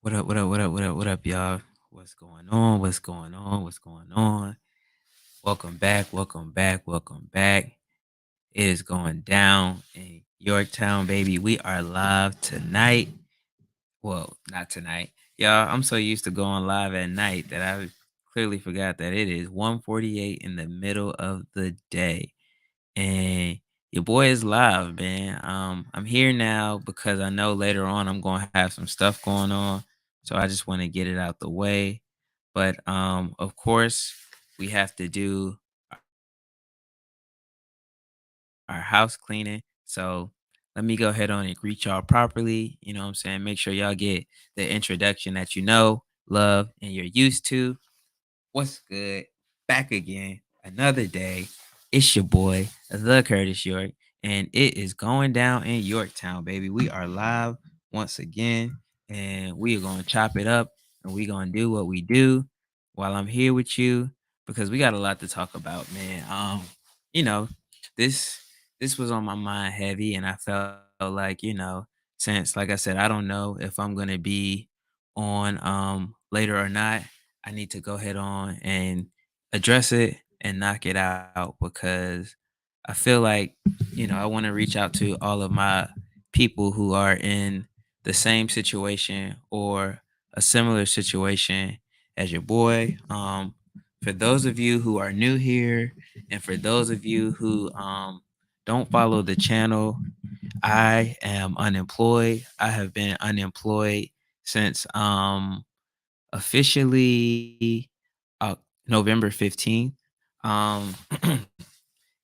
What up, what up, what up, what up, what up, y'all? What's going on? What's going on? What's going on? Welcome back, welcome back, welcome back. It is going down in Yorktown, baby. We are live tonight. Well, not tonight. Y'all, I'm so used to going live at night that I clearly forgot that it is 1:48 in the middle of the day. And your boy is live, man. I'm here now because I know later on I'm gonna have some stuff going on, so I just want to get it out the way. But of course, we have to do our house cleaning. So let me go ahead on and greet y'all properly. You know what I'm saying? Make sure y'all get the introduction that you know, love, and you're used to. What's good? Back again, another day. It's your boy, the Curtis York, and it is going down in Yorktown, baby. We are live once again, and we are going to chop it up, and we going to do what we do while I'm here with you because we got a lot to talk about, man. You know, this this was on my mind heavy, and I felt like since, like I said, I don't know if I'm gonna be on later or not. I need to go ahead on and address it and knock it out because I feel like, I want to reach out to all of my people who are in the same situation or a similar situation as your boy. For those of you who are new here and for those of you who don't follow the channel, I am unemployed. I have been unemployed since officially uh, November 15th. Um,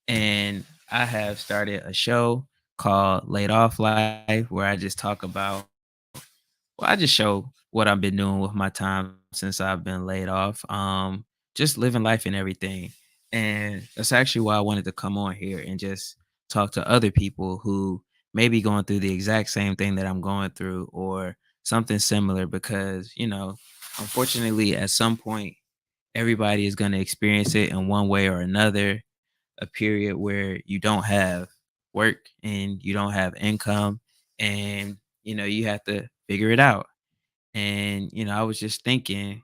and I have started a show called Laid Off Life where I just talk about, I just show what I've been doing with my time since I've been laid off. Just living life and everything. And that's actually why I wanted to come on here and just talk to other people who may be going through the exact same thing that I'm going through or something similar because, unfortunately, at some point, everybody is going to experience it in one way or another. A period where you don't have work and you don't have income and you have to figure it out. And I was just thinking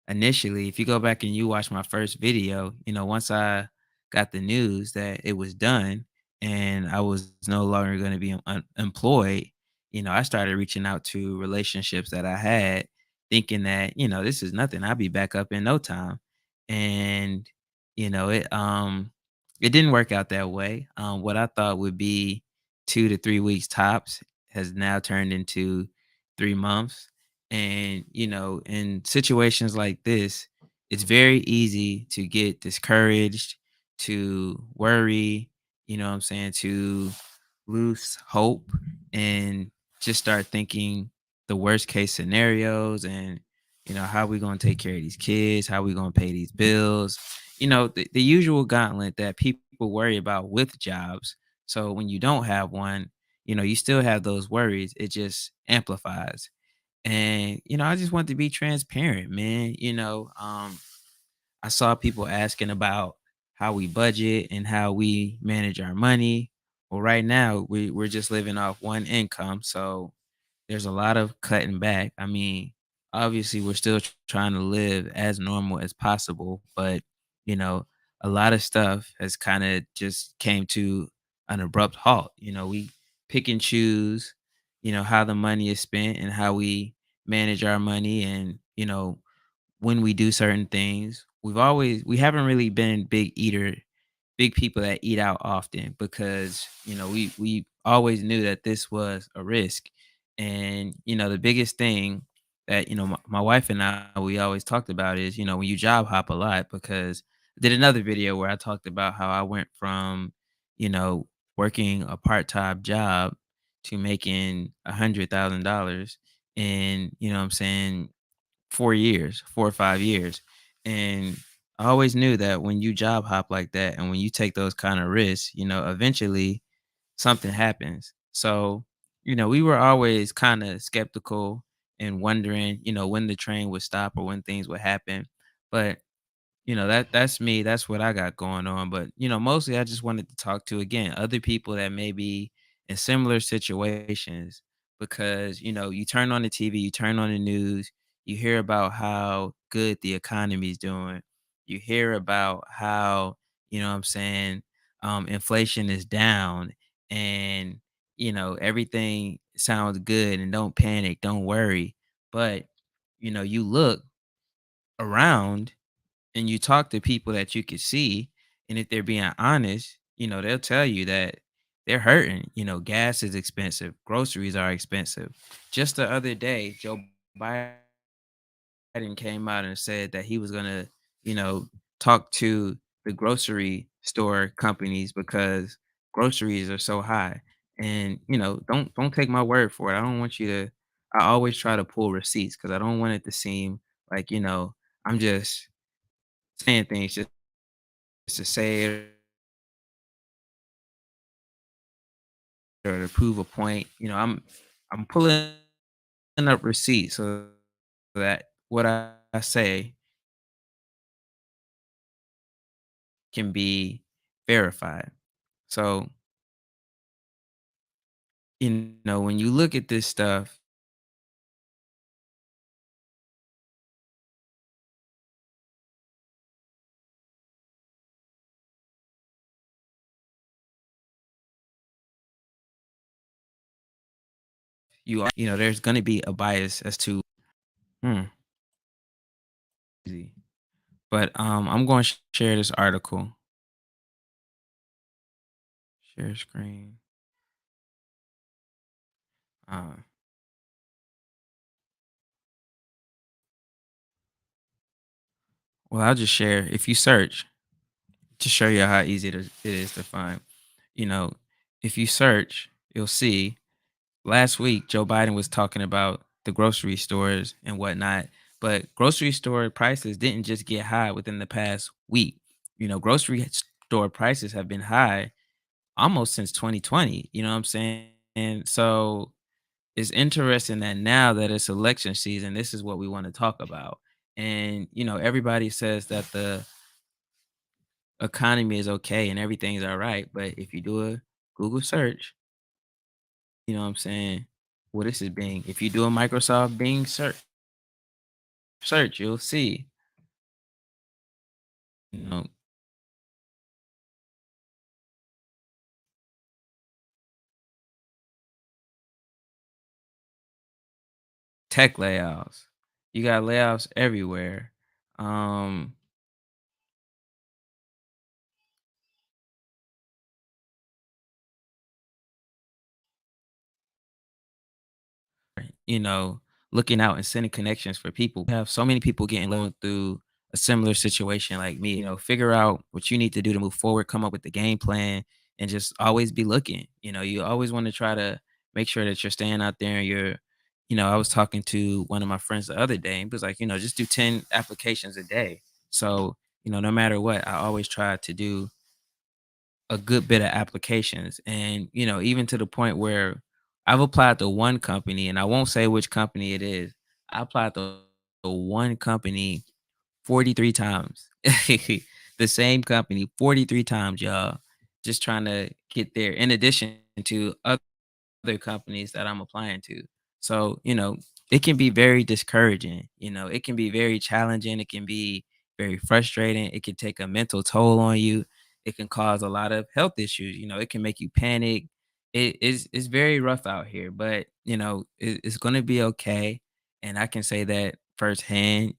initially, if you go back and you watch my first video, once I got the news that it was done and I was no longer going to be employed, I started reaching out to relationships that I had, thinking that this is nothing. I'll be back up in no time. And it didn't work out that way. What I thought would be 2 to 3 weeks tops has now turned into 3 months. And, in situations like this, it's very easy to get discouraged, to worry, what I'm saying, to lose hope and just start thinking the worst case scenarios and, how we going to take care of these kids, how we going to pay these bills, the usual gauntlet that people worry about with jobs. So when you don't have one, you still have those worries. It just amplifies. And, I just want to be transparent, man. I saw people asking about how we budget and how we manage our money. Well, right now we're just living off one income. So there's a lot of cutting back. I mean, obviously we're still trying to live as normal as possible, but you know, a lot of stuff has kind of just came to an abrupt halt. We pick and choose, how the money is spent and how we manage our money and, when we do certain things. We haven't really been big people that eat out often because we always knew that this was a risk. And the biggest thing that my wife and we always talked about is when you job hop a lot, because I did another video where I talked about how I went from you know working a part-time job to making $100,000 in, what I'm saying, 4 years, 4 or 5 years. And I always knew that when you job hop like that and when you take those kind of risks, eventually something happens. So, we were always kind of skeptical and wondering, when the train would stop or when things would happen. But, that's me. That's what I got going on. But, mostly I just wanted to talk to again other people that may be in similar situations because, you turn on the TV, you turn on the news, you hear about how good the economy is doing. You hear about how, what I'm saying, inflation is down, and, everything sounds good, and don't panic, don't worry. But, you look around and you talk to people that you could see, and if they're being honest, they'll tell you that they're hurting. Gas is expensive, groceries are expensive. Just the other day, Joe Biden came out and said that he was gonna, you know, talk to the grocery store companies because groceries are so high. And don't take my word for it. I don't want you to. I always try to pull receipts because I don't want it to seem like I'm just saying things just to say it or to prove a point. I'm pulling up receipts so that what I say can be verified. So, when you look at this stuff, there's going to be a bias as to, hmm, easy. But I'm going to share this article. Share screen. Uh, well, I'll just share. If you search to show you how easy it is to find, you know, if you search, you'll see last week Joe Biden was talking about the grocery stores and whatnot, but grocery store prices didn't just get high within the past week. Grocery store prices have been high almost since 2020. You know what I'm saying? And so it's interesting that now that it's election season, this is what we want to talk about. And everybody says that the economy is okay and everything's all right, but if you do a Google search, you know what I'm saying? Well, this is Bing. If you do a Microsoft Bing search, you'll see, you know, tech layoffs. You got layoffs everywhere. Um, you know, looking out and sending connections for people. We have so many people going through a similar situation like me. Figure out what you need to do to move forward, come up with the game plan, and just always be looking. You always want to try to make sure that you're staying out there and I was talking to one of my friends the other day and he was like, just do 10 applications a day. So, no matter what, I always try to do a good bit of applications. And, even to the point where I've applied to one company and I won't say which company it is. I applied to one company 43 times. The same company 43 times, y'all. Just trying to get there in addition to other companies that I'm applying to. So, it can be very discouraging. It can be very challenging. It can be very frustrating. It can take a mental toll on you. It can cause a lot of health issues. It can make you panic. It's very rough out here, but it's gonna be okay. And I can say that firsthand.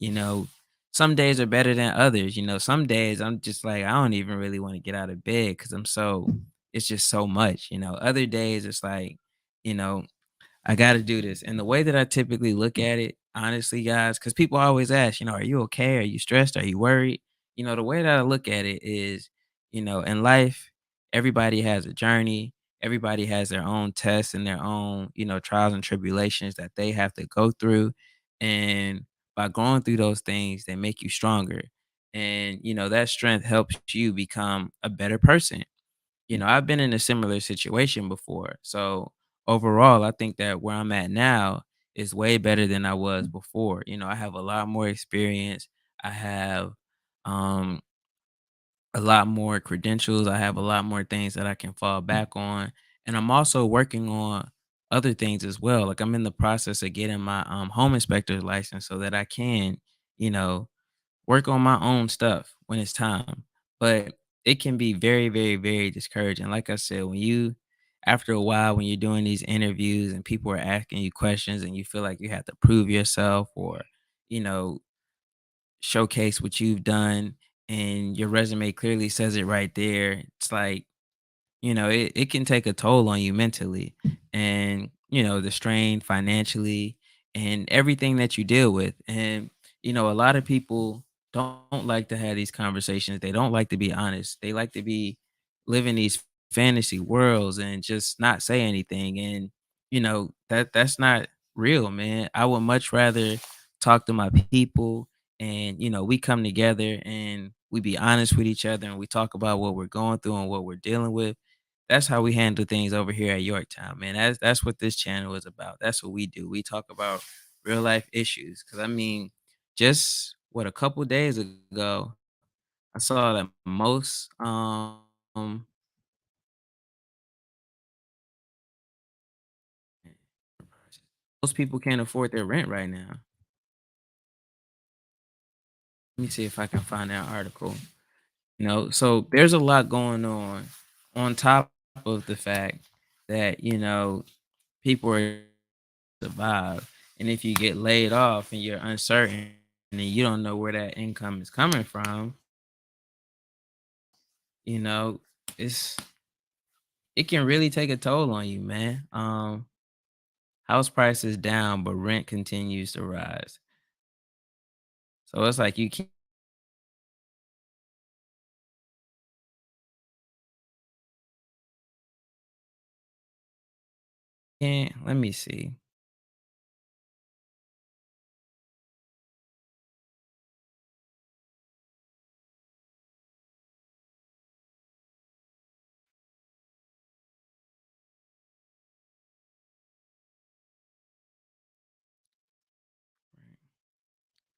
Some days are better than others. Some days I'm just like I don't even really want to get out of bed because it's just so much. Other days it's like, you know, I got to do this. And the way that I typically look at it, honestly, guys, because people always ask, are you okay? Are you stressed? Are you worried? The way that I look at it is, in life, everybody has a journey. Everybody has their own tests and their own, trials and tribulations that they have to go through. And by going through those things, they make you stronger. And, that strength helps you become a better person. I've been in a similar situation before. So overall, I think that where I'm at now is way better than I was before. I have a lot more experience. I have um a lot more credentials. I have a lot more things that I can fall back on. And I'm also working on other things as well. Like I'm in the process of getting my home inspector's license so that I can, you know, work on my own stuff when it's time. But it can be very, very, very discouraging. Like I said, when you after a while when you're doing these interviews and people are asking you questions and you feel like you have to prove yourself or, you know, showcase what you've done and your resume clearly says it right there. It's like, it can take a toll on you mentally and, the strain financially and everything that you deal with. And, a lot of people don't like to have these conversations. They don't like to be honest. They like to be living these fantasy worlds and just not say anything. And, that's not real, man. I would much rather talk to my people and, we come together and we be honest with each other and we talk about what we're going through and what we're dealing with. That's how we handle things over here at Yorktown, man. That's what this channel is about. That's what we do. We talk about real life issues. Cause I mean, just what a couple days ago, I saw that most people can't afford their rent right now. Let me see if I can find that article. So there's a lot going on top of the fact that, people are survive. And if you get laid off and you're uncertain and you don't know where that income is coming from, you know, it's it can really take a toll on you, man. House prices down, but rent continues to rise. So it's like you can't. Let me see.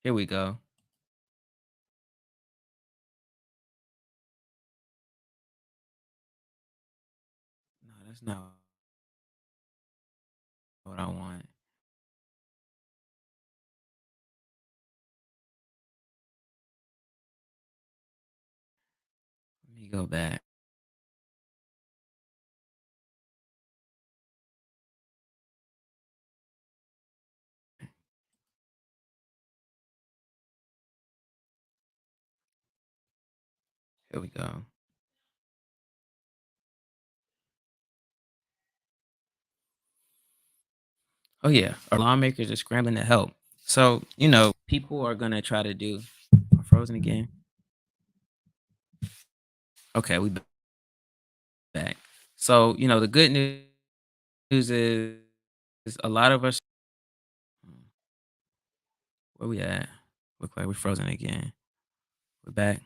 Here we go. No, that's not what I want. Let me go back. Here we go. Oh yeah, our lawmakers are scrambling to help. So people are gonna try to do. Am I frozen again? Okay, we back. So the good news is a lot of us. Where we at? Look like we're frozen again. We're back.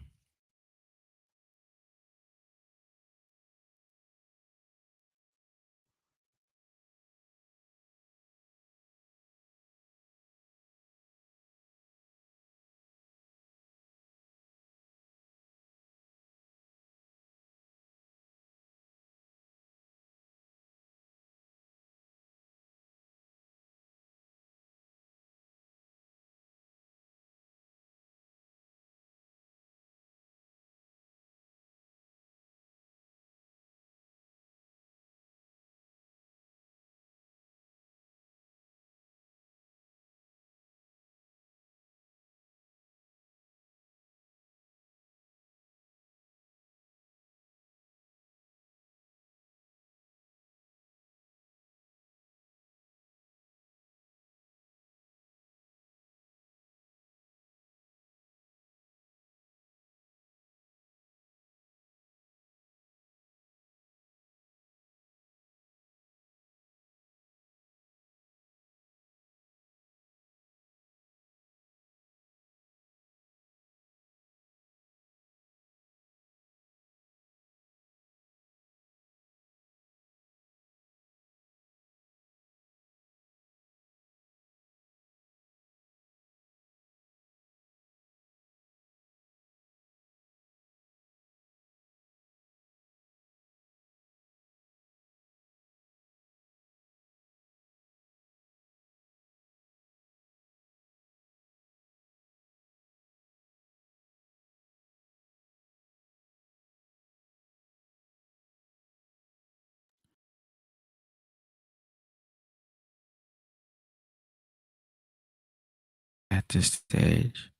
this stage.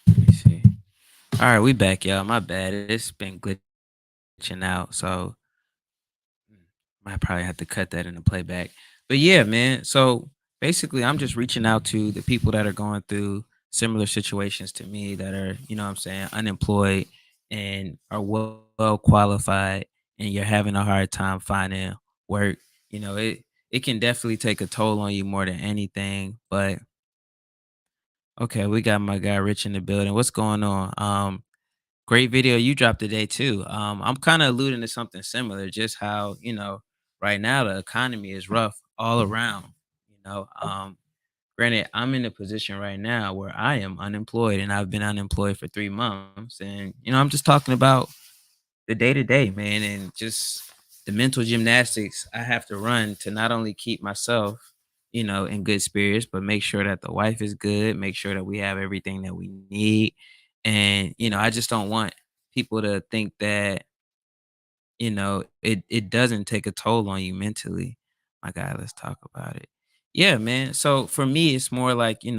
Let me see. All right, we back, y'all. My bad. It's been glitching out, so might probably have to cut that in the playback. But yeah, man. So basically, I'm just reaching out to the people that are going through similar situations to me that are, I'm saying, unemployed and are well qualified, and you're having a hard time finding work. It can definitely take a toll on you more than anything. But okay, we got my guy Rich in the building. What's going on? Great video you dropped today too. I'm kind of alluding to something similar, just how, right now the economy is rough all around. You know, um, Granted, I'm in a position right now where I am unemployed and I've been unemployed for 3 months. And, I'm just talking about the day to day, man, and just the mental gymnastics I have to run to not only keep myself, in good spirits, but make sure that the wife is good, make sure that we have everything that we need. And, I just don't want people to think that, it doesn't take a toll on you mentally. My God, let's talk about it. Yeah, man. So for me, it's more like, I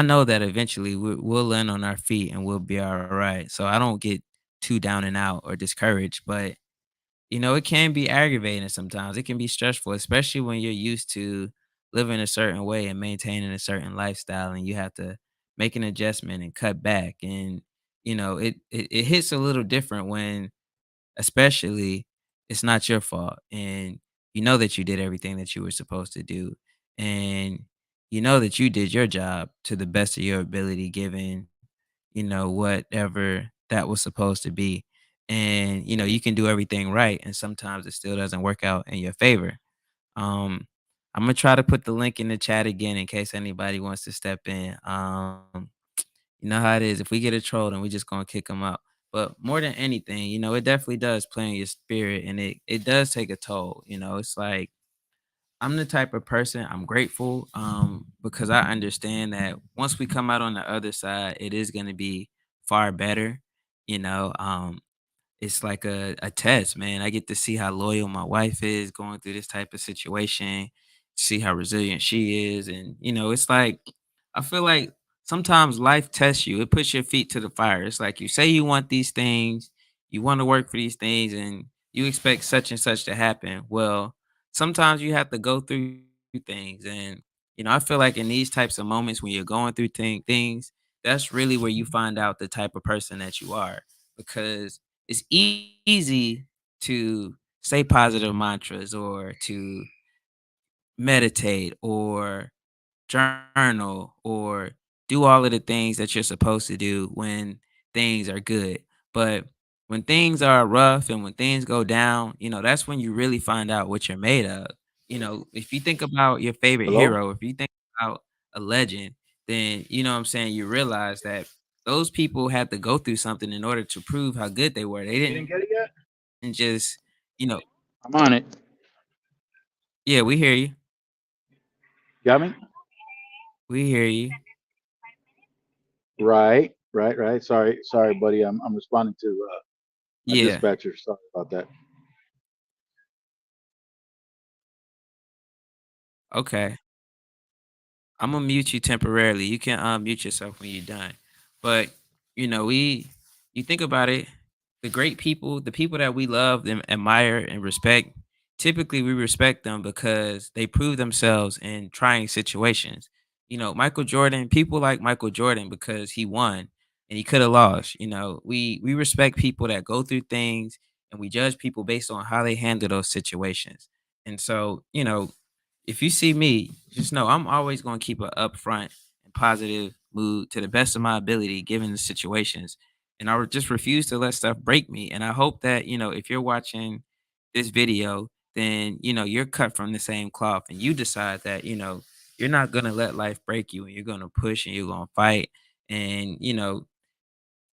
know that eventually we'll land on our feet and we'll be all right. So I don't get too down and out or discouraged, but it can be aggravating sometimes. It can be stressful, especially when you're used to living a certain way and maintaining a certain lifestyle and you have to make an adjustment and cut back. And, it hits a little different when especially it's not your fault and you know that you did everything that you were supposed to do and you know that you did your job to the best of your ability given whatever that was supposed to be. And you can do everything right and sometimes it still doesn't work out in your favor. I'm gonna try to put the link in the chat again in case anybody wants to step in. You know how it is. If we get a troll, then we just gonna kick them out. But more than anything, it definitely does play on your spirit, and it does take a toll. It's like I'm the type of person I'm grateful, because I understand that once we come out on the other side, it is gonna be far better. You know, um, it's like a test, man. I get to see how loyal my wife is going through this type of situation, see how resilient she is. And, it's like, I feel like sometimes life tests you. It puts your feet to the fire. It's like you say you want these things, you want to work for these things, and you expect such and such to happen. Well, sometimes you have to go through things. And, I feel like in these types of moments when you're going through things, that's really where you find out the type of person that you are because it's easy to say positive mantras or to meditate or journal or do all of the things that you're supposed to do when things are good. But when things are rough and when things go down, that's when you really find out what you're made of. If you think about your favorite Hello? hero, if you think about a legend, then what I'm saying, you realize that those people had to go through something in order to prove how good they were. They You didn't didn't get it yet? just, you know, I'm on it. yeah, we hear you. Got me? We hear you. Right, right, right. Sorry, buddy. I'm responding to my Yeah. dispatcher. Sorry about that. Okay. I'm gonna mute you temporarily. You can unmute yourself when you're done. But you think about it, the great people, the people that we love and admire and respect, typically we respect them because they prove themselves in trying situations. Michael Jordan, people like Michael Jordan because he won and he could have lost. We respect people that go through things and we judge people based on how they handle those situations. And so, if you see me, just know I'm always going to keep an upfront and positive mood to the best of my ability, given the situations. And just refuse to let stuff break me. And I hope that, if you're watching this video, then, you're cut from the same cloth and you decide that, you're not going to let life break you and you're going to push and you're going to fight. And,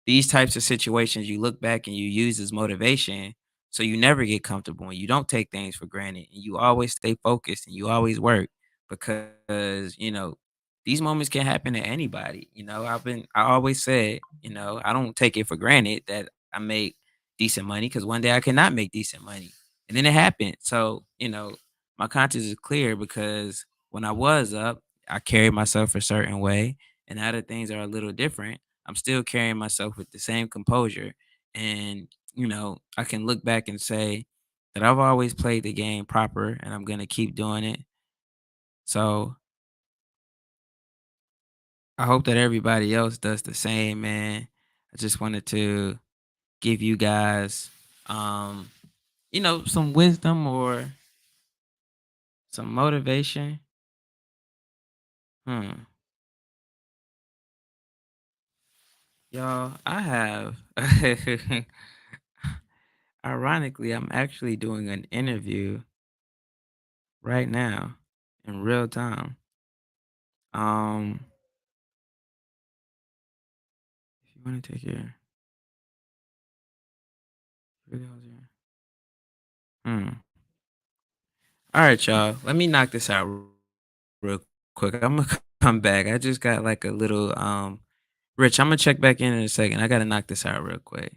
these types of situations you look back and you use as motivation so you never get comfortable and you don't take things for granted and you always stay focused and you always work because these moments can happen to anybody. I always said, I don't take it for granted that I make decent money because one day I cannot make decent money and then it happened. So my conscience is clear because when I was up, I carry myself a certain way, and now that things are a little different, I'm still carrying myself with the same composure. And, I can look back and say that I've always played the game proper and I'm going to keep doing it. So I hope that everybody else does the same, man. I just wanted to give you guys, um, some wisdom or some motivation. Hmm. Y'all, I have, ironically, I'm actually doing an interview right now in real time. Um, if you want to take your, really hold your- hmm. All right, y'all. Let me knock this out real quick. I'm gonna come back. I just got like a little Rich, I'm gonna check back in a second. I gotta knock this out real quick.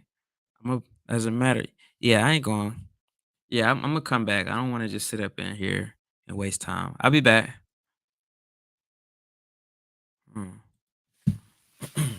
I'm gonna, as a matter, yeah, I ain't going. Yeah, I'm gonna come back. I don't want to just sit up in here and waste time. I'll be back.